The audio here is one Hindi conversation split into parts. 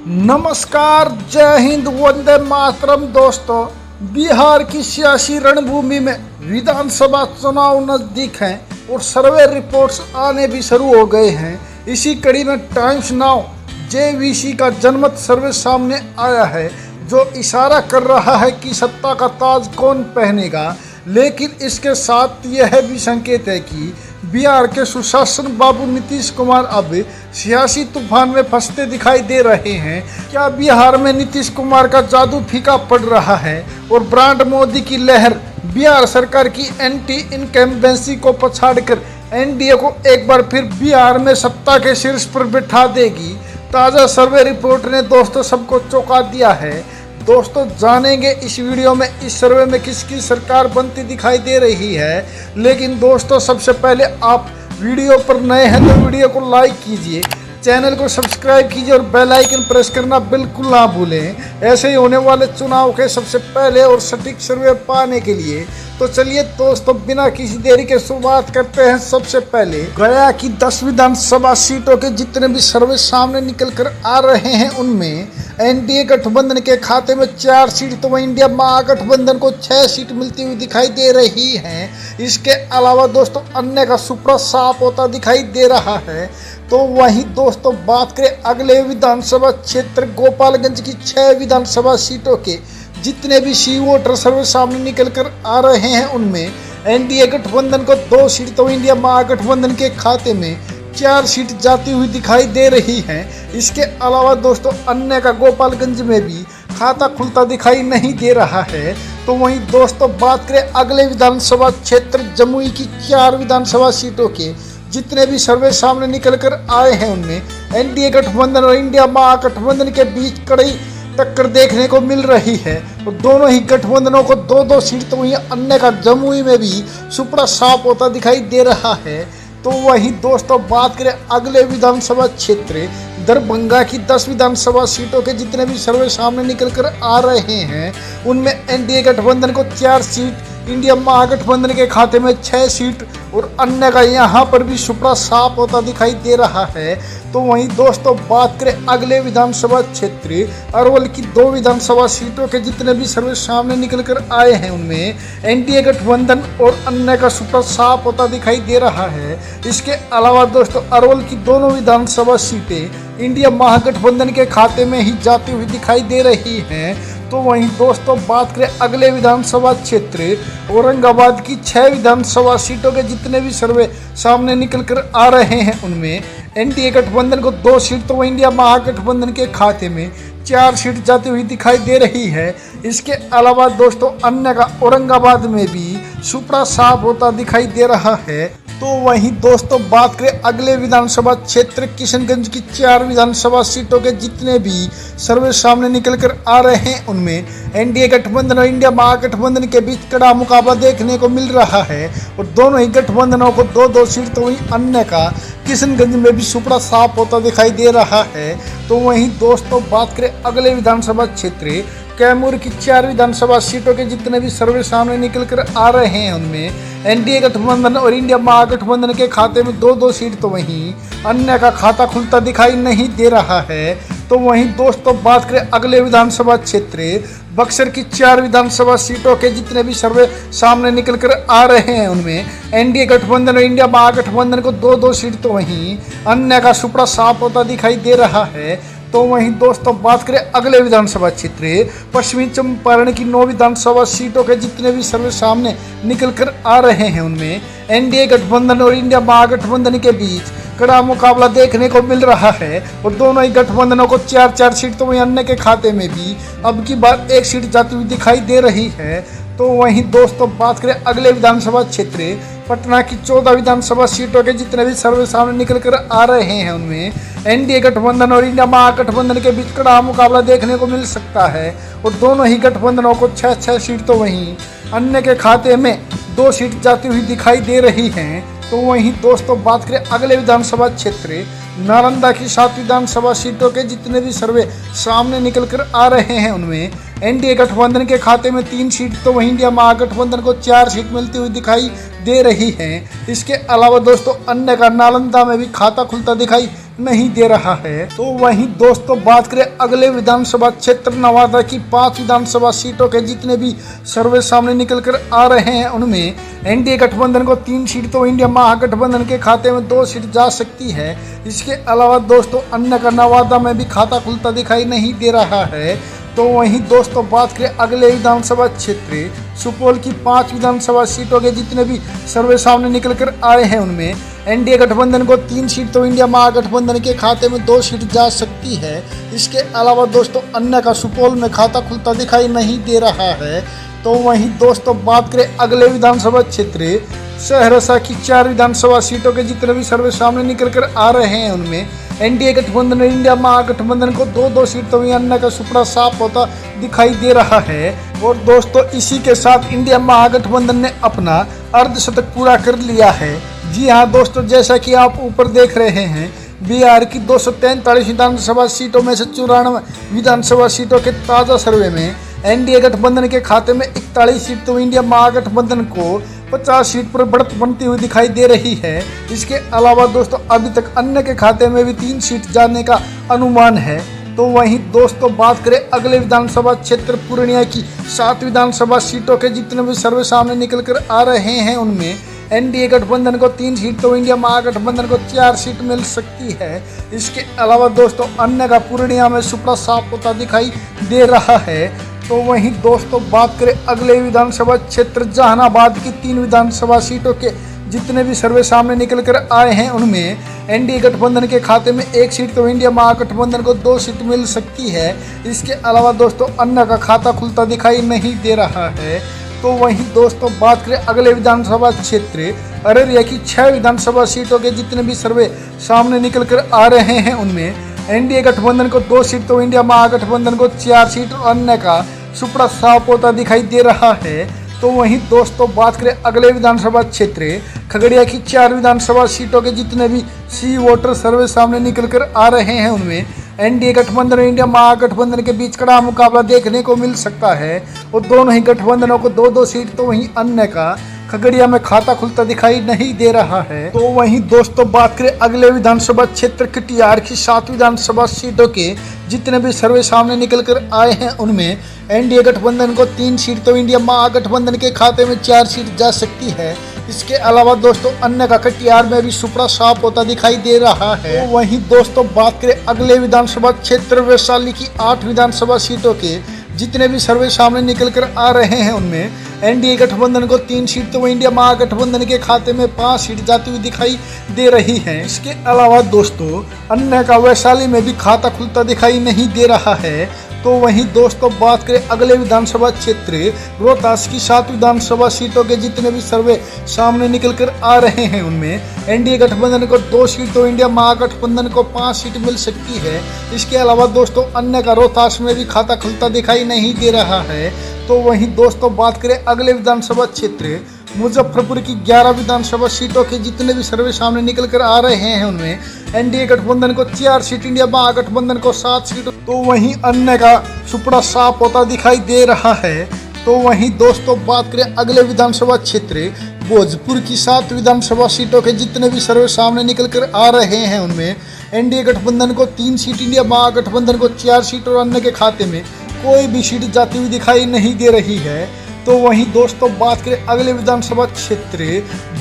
नमस्कार, जय हिंद, वंदे मातरम। दोस्तों, बिहार की सियासी रणभूमि में विधानसभा चुनाव नजदीक हैं और सर्वे रिपोर्ट्स आने भी शुरू हो गए हैं। इसी कड़ी में टाइम्स नाउ जेवीसी का जनमत सर्वे सामने आया है, जो इशारा कर रहा है कि सत्ता का ताज कौन पहनेगा। लेकिन इसके साथ यह भी संकेत है कि बिहार के सुशासन बाबू नीतीश कुमार अब सियासी तूफान में फंसते दिखाई दे रहे हैं। क्या बिहार में नीतीश कुमार का जादू फीका पड़ रहा है और ब्रांड मोदी की लहर बिहार सरकार की एंटी इनकम्बेंसी को पछाड़कर एनडीए को एक बार फिर बिहार में सत्ता के शीर्ष पर बिठा देगी? ताज़ा सर्वे रिपोर्ट ने दोस्तों सबको चौंका दिया है। दोस्तों, जानेंगे इस वीडियो में इस सर्वे में किसकी सरकार बनती दिखाई दे रही है। लेकिन दोस्तों, सबसे पहले आप वीडियो पर नए हैं तो वीडियो को लाइक कीजिए, चैनल को सब्सक्राइब कीजिए और बेल आइकन प्रेस करना बिल्कुल ना भूलें, ऐसे ही होने वाले चुनाव के सबसे पहले और सटीक सर्वे पाने के लिए। तो चलिए दोस्तों, बिना किसी देरी के शुरुआत करते हैं। सबसे पहले गया की 10 विधानसभा सीटों के जितने भी सर्वे सामने निकल कर आ रहे हैं, उनमें एनडीए गठबंधन के खाते में 4 सीट तो वहीं इंडिया महागठबंधन को 6 सीट मिलती हुई दिखाई दे रही है। इसके अलावा दोस्तों अन्य का सुपड़ा साफ होता दिखाई दे रहा है। तो वहीं दोस्तों बात करें अगले विधानसभा क्षेत्र गोपालगंज की 6 विधानसभा सीटों के जितने भी सी वोटर सर्वे सामने निकल कर आ रहे हैं, उनमें एनडीए गठबंधन को 2 सीट तो इंडिया महागठबंधन के खाते में 4 सीट जाती हुई दिखाई दे रही है। इसके अलावा दोस्तों अन्य का गोपालगंज में भी खाता खुलता दिखाई नहीं दे रहा है। तो वहीं दोस्तों बात करें अगले विधानसभा क्षेत्र जमुई की 4 विधानसभा सीटों के जितने भी सर्वे सामने निकल कर आए हैं, उनमें एनडीए गठबंधन और इंडिया महागठबंधन के बीच कड़ी टक्कर देखने को मिल रही है और दोनों ही गठबंधनों को 2-2 सीट तो वहीं अन्य का जमुई में भी सुपड़ा साफ होता दिखाई दे रहा है। तो वहीं दोस्तों बात करें अगले विधानसभा क्षेत्र दरभंगा की 10 विधानसभा सीटों के जितने भी सर्वे सामने निकल कर आ रहे हैं, उनमें एनडीए गठबंधन को 4 सीट, इंडिया महागठबंधन के खाते में 6 सीट और अन्य का यहाँ पर भी सुपड़ा साफ होता दिखाई दे रहा है। तो वहीं दोस्तों बात करें अगले विधानसभा क्षेत्र अरवल की 2 विधानसभा सीटों के जितने भी सर्वे सामने निकल कर आए हैं, उनमें एनडीए गठबंधन और अन्य का सुपड़ा साफ होता दिखाई दे रहा है। इसके अलावा दोस्तों अरवल की दोनों विधानसभा सीटें इंडिया महागठबंधन के खाते में ही जाती हुई दिखाई दे रही हैं। तो वहीं दोस्तों बात करें अगले विधानसभा क्षेत्र औरंगाबाद की 6 विधानसभा सीटों के जितने भी सर्वे सामने निकल कर आ रहे हैं, उनमें एनडीए गठबंधन को 2 सीट तो वहीं इंडिया महागठबंधन के खाते में 4 सीट जाती हुई दिखाई दे रही है। इसके अलावा दोस्तों अन्य का औरंगाबाद में भी सुपड़ा साफ होता दिखाई दे रहा है। तो वहीं दोस्तों बात करें अगले विधानसभा क्षेत्र किशनगंज की 4 विधानसभा सीटों के जितने भी सर्वे सामने निकल कर आ रहे हैं, उनमें एनडीए गठबंधन और इंडिया महागठबंधन के बीच कड़ा मुकाबला देखने को मिल रहा है और दोनों ही गठबंधनों को 2-2 सीट तो वहीं अन्य का किशनगंज में भी सुपड़ा साफ होता दिखाई दे रहा है। तो वहीं दोस्तों बात करें अगले विधानसभा क्षेत्र कैमूर की 4 विधानसभा सीटों के जितने भी सर्वे सामने निकल कर आ रहे हैं, उनमें एनडीए गठबंधन और इंडिया महागठबंधन के खाते में 2-2 सीट तो वहीं अन्य का खाता खुलता दिखाई नहीं दे रहा है। तो वहीं दोस्तों बात करें अगले विधानसभा क्षेत्र बक्सर की 4 विधानसभा सीटों के जितने भी सर्वे सामने निकल कर आ रहे हैं, उनमें एनडीए गठबंधन और इंडिया महागठबंधन को 2-2 सीट तो वहीं अन्य का सुपड़ा साफ होता दिखाई दे रहा है। तो वहीं दोस्तों बात करें अगले विधानसभा क्षेत्र पश्चिमी चंपारण की 9 विधानसभा सीटों के जितने भी सर्वे सामने निकल कर आ रहे हैं, उनमें एनडीए गठबंधन और इंडिया महागठबंधन के बीच कड़ा मुकाबला देखने को मिल रहा है और दोनों ही गठबंधनों को 4-4 सीट तो वहीं अन्य के खाते में भी अब की बार 1 सीट जाती हुई दिखाई दे रही है। तो वहीं दोस्तों बात करें अगले विधानसभा क्षेत्र पटना की 14 विधानसभा सीटों के जितने भी सर्वे सामने निकल कर आ रहे हैं, उनमें एनडीए गठबंधन और इंडिया महागठबंधन के बीच कड़ा मुकाबला देखने को मिल सकता है और दोनों ही गठबंधनों को 6-6 सीट तो वहीं अन्य के खाते में 2 सीट जाती हुई दिखाई दे रही हैं। तो वहीं दोस्तों बात करें अगले विधानसभा क्षेत्र नालंदा की 7 विधानसभा सीटों के जितने भी सर्वे सामने निकल कर आ रहे हैं, उनमें एनडीए गठबंधन के खाते में 3 सीट तो वहीं इंडिया महागठबंधन को 4 सीट मिलती हुई दिखाई दे रही हैं। इसके अलावा दोस्तों अन्य का नालंदा में भी खाता खुलता दिखाई नहीं दे रहा है। तो वहीं दोस्तों बात करें अगले विधानसभा क्षेत्र नवादा की 5 विधानसभा सीटों के जितने भी सर्वे सामने निकल कर आ रहे हैं उनमें एनडीए गठबंधन को 3 सीट तो इंडिया महागठबंधन के खाते में 2 सीट जा सकती है। इसके अलावा दोस्तों अन्य का नवादा में भी खाता खुलता दिखाई नहीं दे रहा है। तो वहीं दोस्तों बात करें अगले विधानसभा क्षेत्र सुपौल की 5 विधानसभा सीटों के जितने भी सर्वे सामने निकल कर आए हैं उनमें एनडीए गठबंधन को 3 सीट तो इंडिया महागठबंधन के खाते में 2 सीट जा सकती है। इसके अलावा दोस्तों अन्य का सुपौल में खाता खुलता दिखाई नहीं दे रहा है। तो वहीं दोस्तों बात करें अगले विधानसभा क्षेत्र सहरसा की 4 विधानसभा सीटों के जितने भी सर्वे सामने निकल कर आ रहे हैं उनमें एनडीए गठबंधन इंडिया महागठबंधन को 2-2 सीट तो अन्य का सुपड़ा साफ होता दिखाई दे रहा है। और दोस्तों इसी के साथ इंडिया महागठबंधन ने अपना अर्धशतक पूरा कर लिया है। जी हाँ दोस्तों, जैसा कि आप ऊपर देख रहे हैं बिहार की 243 विधानसभा सीटों में से 94 विधानसभा सीटों के ताज़ा सर्वे में एनडीए गठबंधन के खाते में 41 सीट तो इंडिया महागठबंधन को 50 सीट पर बढ़त बनती हुई दिखाई दे रही है। इसके अलावा दोस्तों अभी तक अन्य के खाते में भी 3 सीट जाने का अनुमान है। तो वहीं दोस्तों बात करें अगले विधानसभा क्षेत्र पूर्णिया की 7 विधानसभा सीटों के जितने भी सर्वे सामने निकल कर आ रहे हैं उनमें एनडीए गठबंधन को 3 सीट तो इंडिया महागठबंधन को 4 सीट मिल सकती है। इसके अलावा दोस्तों अन्य का पूर्णिया में सुपड़ा साफ होता दिखाई दे रहा है। तो वहीं दोस्तों बात करें अगले विधानसभा क्षेत्र जहानाबाद की 3 विधानसभा सीटों के जितने भी सर्वे सामने निकल कर आए हैं उनमें एनडीए गठबंधन के खाते में 1 सीट तो इंडिया महागठबंधन को 2 सीट मिल सकती है। इसके अलावा दोस्तों अन्य का खाता खुलता दिखाई नहीं दे रहा है। तो वहीं दोस्तों बात करें अगले विधानसभा क्षेत्र अररिया की 6 विधानसभा सीटों के जितने भी सर्वे सामने निकल कर आ रहे हैं उनमें एनडीए गठबंधन को 2 सीट तो इंडिया महागठबंधन को 4 सीट और अन्य का सुपड़ा साफ होता दिखाई दे रहा है। तो वहीं दोस्तों बात करें अगले विधानसभा क्षेत्र खगड़िया की 4 विधानसभा सीटों के जितने भी सी वोटर सर्वे सामने निकल कर आ रहे हैं उनमें एनडीए गठबंधन और इंडिया महागठबंधन के बीच कड़ा मुकाबला देखने को मिल सकता है और दोनों ही गठबंधनों को 2-2 सीट तो वहीं अन्य का खगड़िया में खाता खुलता दिखाई नहीं दे रहा है। तो वहीं दोस्तों बात करें अगले विधानसभा क्षेत्र कटिहार की 7 विधानसभा सीटों के जितने भी सर्वे सामने निकल कर आए हैं उनमें एनडीए गठबंधन को 3 सीट तो इंडिया महागठबंधन के खाते में 4 सीट जा सकती है। इसके अलावा दोस्तों अन्य का कटिहार में भी सुपड़ा साफ होता दिखाई दे रहा है। तो वहीं दोस्तों बात करें अगले विधानसभा क्षेत्र वैशाली की 8 विधानसभा सीटों के जितने भी सर्वे सामने निकल कर आ रहे हैं उनमें एनडीए गठबंधन को 3 सीट तो इंडिया महागठबंधन के खाते में 5 सीट जाती हुई दिखाई दे रही है। इसके अलावा दोस्तों अन्य का वैशाली में भी खाता खुलता दिखाई नहीं दे रहा है। तो वहीं दोस्तों बात करें अगले विधानसभा क्षेत्र रोहतास की 7 विधानसभा सीटों के जितने भी सर्वे सामने निकल कर आ रहे हैं उनमें एनडीए गठबंधन को 2 सीट तो इंडिया महागठबंधन को 5 सीट मिल सकती है। इसके अलावा दोस्तों अन्य का रोहतास में भी खाता खुलता दिखाई नहीं दे रहा है। तो वहीं दोस्तों बात करें अगले विधानसभा क्षेत्र मुजफ्फरपुर की 11 विधानसभा सीटों के जितने भी सर्वे सामने निकल कर आ रहे हैं उनमें एनडीए गठबंधन को 4 सीट इंडिया महागठबंधन को 7 सीट तो वहीं अन्य का सुपड़ा साफ होता दिखाई दे रहा है। तो वहीं दोस्तों बात करें अगले विधानसभा क्षेत्र भोजपुर की 7 विधानसभा सीटों के जितने भी सर्वे सामने निकल कर आ रहे हैं उनमें एनडीए गठबंधन को 3 सीट इंडिया महागठबंधन को 4 सीट और अन्य के खाते में कोई भी सीट जाती हुई दिखाई नहीं दे रही है। तो वहीं दोस्तों बात करें अगले विधानसभा क्षेत्र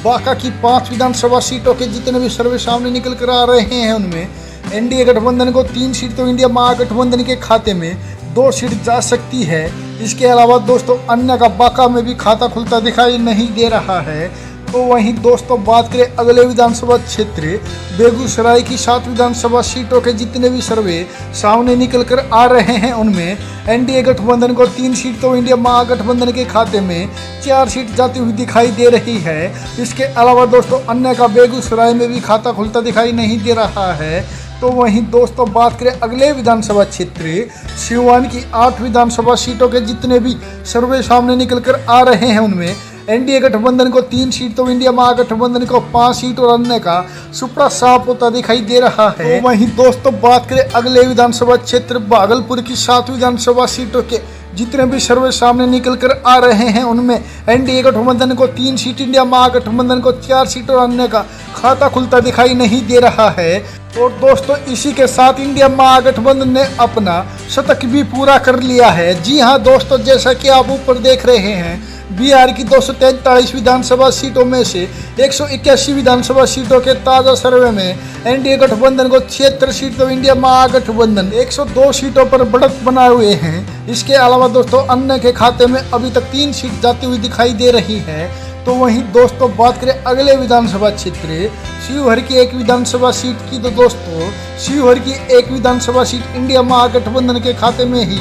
बांका की 5 विधानसभा सीटों के जितने भी सर्वे सामने निकल कर आ रहे हैं उनमें एनडीए गठबंधन को 3 सीट तो इंडिया महागठबंधन के खाते में 2 सीट जा सकती है। इसके अलावा दोस्तों अन्य का बांका में भी खाता खुलता दिखाई नहीं दे रहा है। तो वहीं दोस्तों बात करें अगले विधानसभा क्षेत्र बेगूसराय की 7 विधानसभा सीटों के जितने भी सर्वे सामने निकल कर आ रहे हैं उनमें एनडीए गठबंधन को 3 सीट तो इंडिया महागठबंधन के खाते में 4 सीट जाती हुई दिखाई दे रही है। इसके अलावा दोस्तों अन्य का बेगूसराय में भी खाता खुलता दिखाई नहीं दे रहा है। तो वहीं दोस्तों बात करें अगले विधानसभा क्षेत्र सिवान की 8 विधानसभा सीटों के जितने भी सर्वे सामने निकल कर आ रहे हैं उनमें एनडीए गठबंधन को 3 सीट तो इंडिया महागठबंधन को 5 सीट और अन्य का सुपड़ा साफ होता दिखाई दे रहा है। तो वहीं दोस्तों बात करें अगले विधानसभा क्षेत्र भागलपुर की 7 विधानसभा सीटों के जितने भी सर्वे सामने निकल कर आ रहे हैं उनमें एनडीए गठबंधन को 3 सीट इंडिया महागठबंधन को 4 सीट और अन्य का खाता खुलता दिखाई नहीं दे रहा है। और दोस्तों इसी के साथ इंडिया महागठबंधन ने अपना शतक भी पूरा कर लिया है। जी हां दोस्तों, जैसा कि आप ऊपर देख रहे हैं, बिहार की 243 विधानसभा सीटों में से 181 विधानसभा सीटों के ताजा सर्वे में एनडीए गठबंधन को 76 सीट तो इंडिया महागठबंधन 102 सीटों पर बढ़त बनाए हुए हैं। इसके अलावा दोस्तों अन्य के खाते में अभी तक 3 सीट जाती हुई दिखाई दे रही है। तो वहीं दोस्तों बात करें अगले विधानसभा क्षेत्र शिवहर की एक विधानसभा सीट की, तो दोस्तों शिवहर की एक विधानसभा सीट इंडिया महागठबंधन के खाते में ही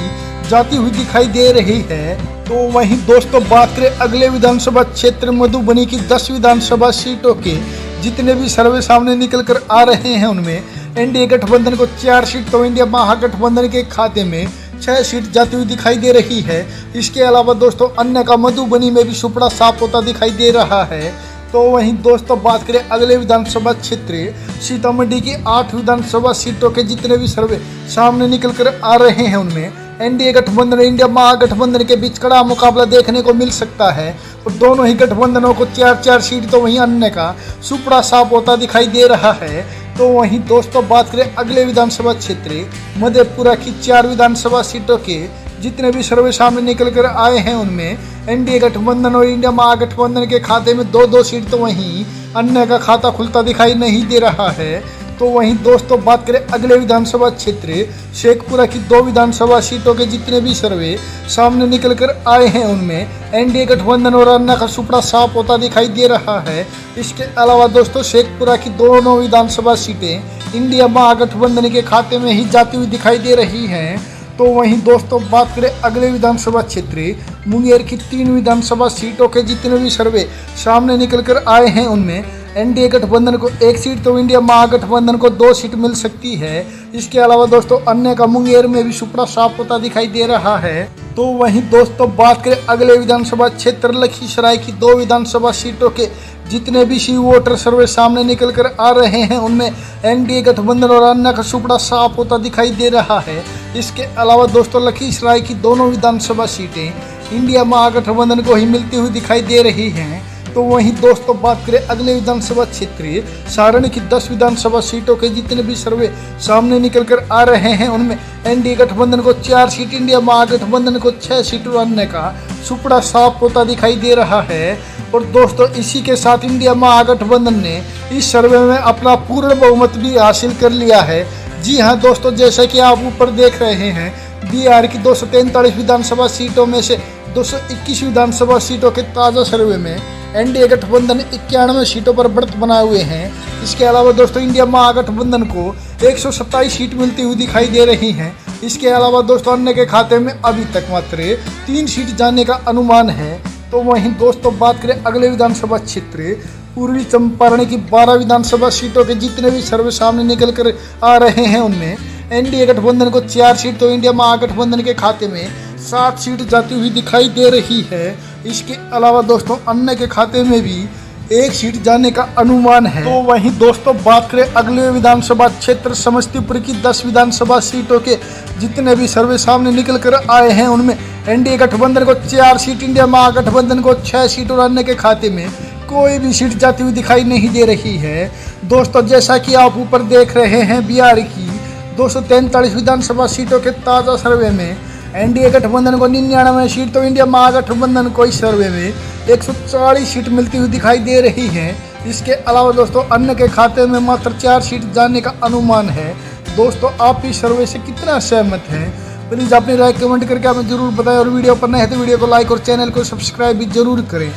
जाती हुई दिखाई दे रही है। तो वहीं दोस्तों बात करें अगले विधानसभा क्षेत्र मधुबनी की 10 विधानसभा सीटों के जितने भी सर्वे सामने निकल कर आ रहे हैं, उनमें एनडीए गठबंधन को 4 सीट तो इंडिया महागठबंधन के खाते में 6 सीट जाती हुई दिखाई दे रही है। इसके अलावा दोस्तों अन्य का मधुबनी में भी सुपड़ा साफ होता दिखाई दे रहा है। तो वहीं दोस्तों बात करें अगले विधानसभा क्षेत्र सीतामढ़ी की 8 विधानसभा सीटों के जितने भी सर्वे सामने निकल कर आ रहे हैं, उनमें एनडीए गठबंधन और इंडिया महागठबंधन के बीच कड़ा मुकाबला देखने को मिल सकता है। और दोनों ही गठबंधनों को 4-4 सीट तो वहीं अन्य का सुपड़ा साफ होता दिखाई दे रहा है। तो वहीं दोस्तों बात करें अगले विधानसभा क्षेत्र मधेपुरा की 4 विधानसभा सीटों के जितने भी सर्वे सामने निकल कर आए हैं, उनमें एनडीए गठबंधन और इंडिया महागठबंधन के खाते में 2-2 सीट तो वहीं अन्य का खाता खुलता दिखाई नहीं दे रहा है। तो वहीं दोस्तों बात करें अगले विधानसभा क्षेत्र शेखपुरा की 2 विधानसभा सीटों के जितने भी सर्वे सामने निकल कर आए हैं, उनमें एनडीए गठबंधन और अन्य का सुपड़ा साफ होता दिखाई दे रहा है। इसके अलावा दोस्तों शेखपुरा की दोनों विधानसभा सीटें इंडिया महागठबंधन के खाते में ही जाती हुई दिखाई दे रही हैं। तो वहीं दोस्तों बात करें अगले विधानसभा क्षेत्र मुंगेर की 3 विधानसभा सीटों के जितने भी सर्वे सामने निकल कर आए हैं, उनमें एनडीए गठबंधन को 1 सीट तो इंडिया महागठबंधन को 2 सीट मिल सकती है। इसके अलावा दोस्तों अन्य का मुंगेर में भी सुपड़ा साफ होता दिखाई दे रहा है। तो वहीं दोस्तों बात करें अगले विधानसभा क्षेत्र लखीसराय की 2 विधानसभा सीटों के जितने भी सी वोटर सर्वे सामने निकल कर आ रहे हैं, उनमें एनडीए गठबंधन और अन्य का सुपड़ा साफ होता दिखाई दे रहा है। इसके अलावा दोस्तों लखीसराय की दोनों विधानसभा सीटें इंडिया महागठबंधन को ही मिलती हुई दिखाई दे रही हैं। तो वहीं दोस्तों बात करें अगले विधानसभा क्षेत्र सारण की 10 विधानसभा सीटों के जितने भी सर्वे सामने निकल कर आ रहे हैं, उनमें एनडीए गठबंधन को 4 सीट, इंडिया महागठबंधन को 6 सीट अन्य का सुपड़ा साफ होता दिखाई दे रहा है। और दोस्तों इसी के साथ इंडिया महागठबंधन ने इस सर्वे में अपना पूर्ण बहुमत भी हासिल कर लिया है। जी हाँ दोस्तों, जैसा कि आप ऊपर देख रहे हैं, बिहार की 243 विधानसभा सीटों में से 221 विधानसभा सीटों के ताज़ा सर्वे में एनडीए गठबंधन 91 सीटों पर बढ़त बनाए हुए हैं। इसके अलावा दोस्तों इंडिया महागठबंधन को 127 सीट मिलती हुई दिखाई दे रही हैं। इसके अलावा दोस्तों अन्य के खाते में अभी तक मात्र 3 सीट जाने का अनुमान है। तो वहीं दोस्तों बात करें अगले विधानसभा क्षेत्र पूर्वी चंपारण की 12 विधानसभा सीटों के जितने भी सर्वे सामने निकल कर आ रहे हैं, उनमें एनडीए गठबंधन को 4 सीट तो इंडिया महागठबंधन के खाते में 7 सीट जाती हुई दिखाई दे रही है। इसके अलावा दोस्तों अन्य के खाते में भी 1 सीट जाने का अनुमान है। तो वहीं दोस्तों बात करें अगले विधानसभा क्षेत्र समस्तीपुर की 10 विधानसभा सीटों के जितने भी सर्वे सामने निकल कर आए हैं, उनमें एनडीए गठबंधन को 4 सीट, इंडिया महागठबंधन को 6 सीट और अन्य के खाते में कोई भी सीट जाती हुई दिखाई नहीं दे रही है। दोस्तों जैसा कि आप ऊपर देख रहे हैं, बिहार की 243 विधानसभा सीटों के ताज़ा सर्वे में एनडीए गठबंधन को 99 सीट तो इंडिया महागठबंधन को इस सर्वे में 140 सीट मिलती हुई दिखाई दे रही है। इसके अलावा दोस्तों अन्य के खाते में मात्र 4 सीट जाने का अनुमान है। दोस्तों आप इस सर्वे से कितना सहमत हैं, प्लीज़ अपनी राय कमेंट करके हमें जरूर बताएं। और वीडियो पर नए हैं तो वीडियो को लाइक और चैनल को सब्सक्राइब भी जरूर करें।